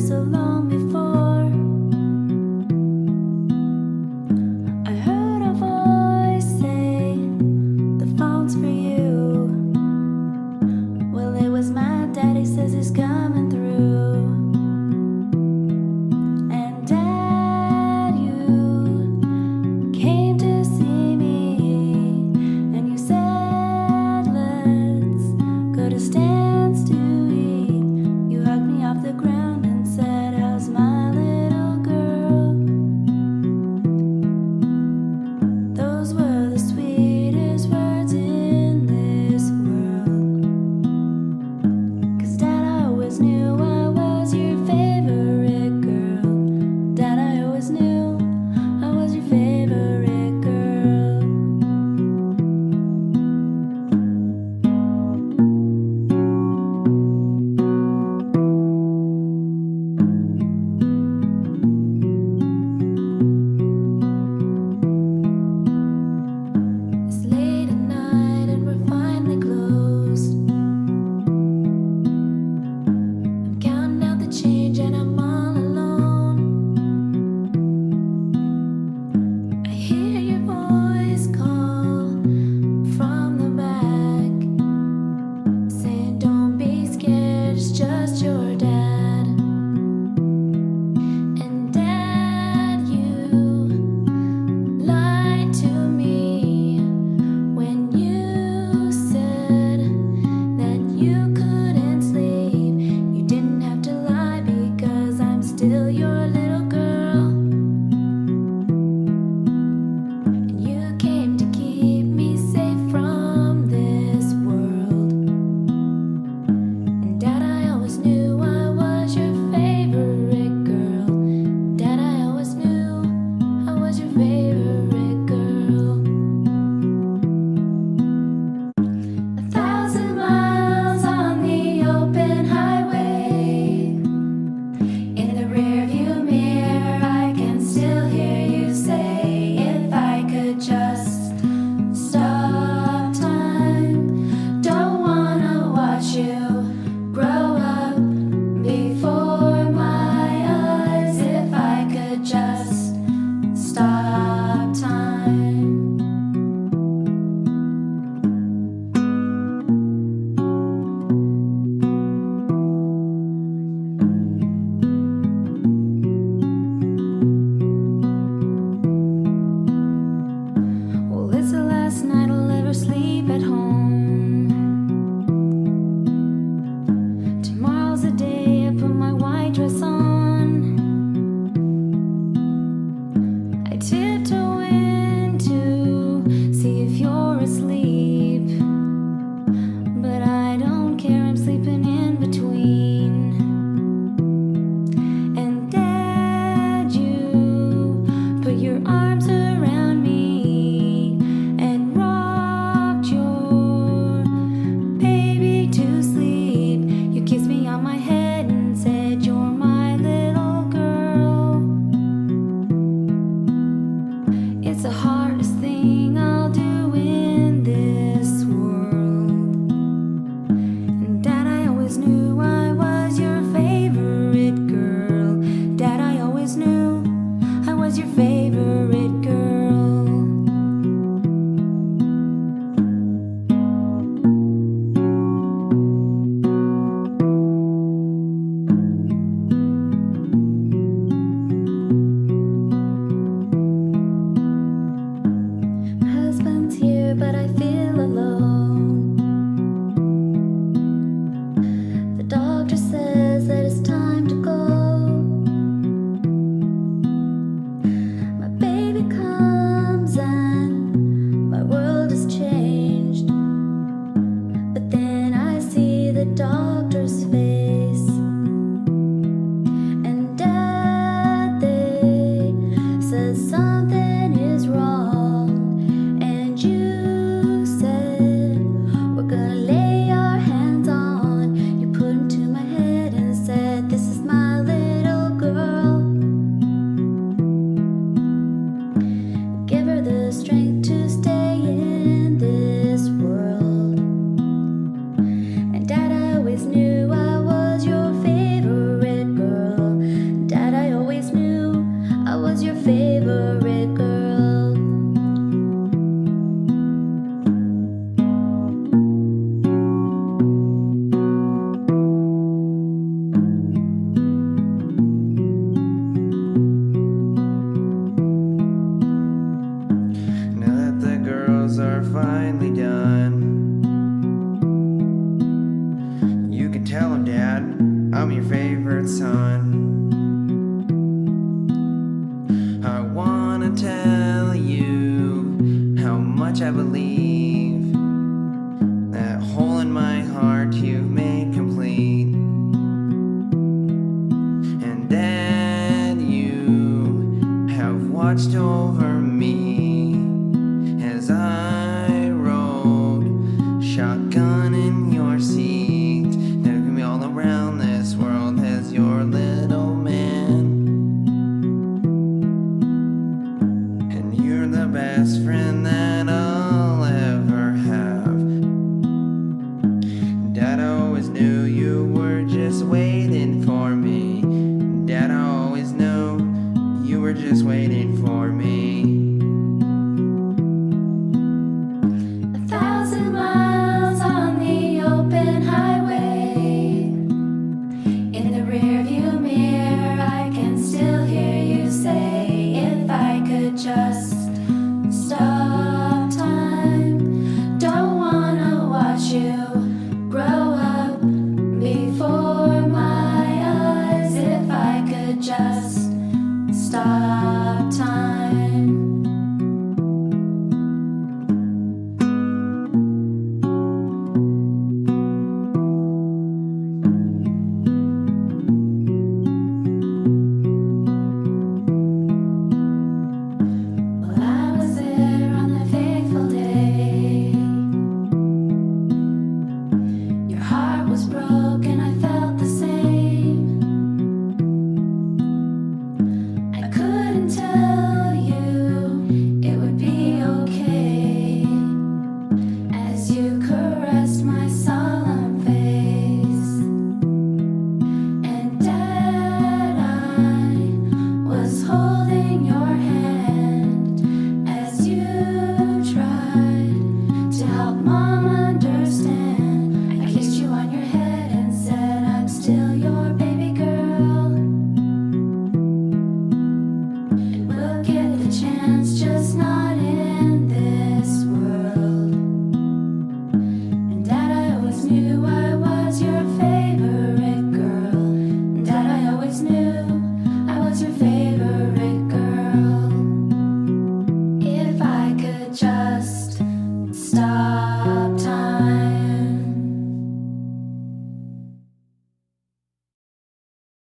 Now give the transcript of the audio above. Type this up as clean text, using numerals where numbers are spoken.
so long before. I heard a voice say, the phone's for you. Well, it was my daddy, says he's coming through. And Dad, you came to see me, and you said, let's go to Stan's to eat. You hugged me off the ground and said, how's my little girl? Those were the sweetest words in this world. 'Cause Dad, I always knew I was your favorite girl. Dad, I always knew I was your favorite girl. It's late at night and we're finally closed. I'm I'm your favorite son. I wanna tell you how much I believe that hole in my heart you've made complete, and that you have watched over me as I rode shotgun in your seat. There can be all around this world as your little man, and you're the best friend that I'll ever have. Dad, I always knew you were just waiting for me. Dad, I always knew you were just waiting for me. 1,000 miles on the open highway. In the rearview mirror, I can still hear you say, if I could just stop time. Don't wanna watch you grow up before my eyes. If I could just stop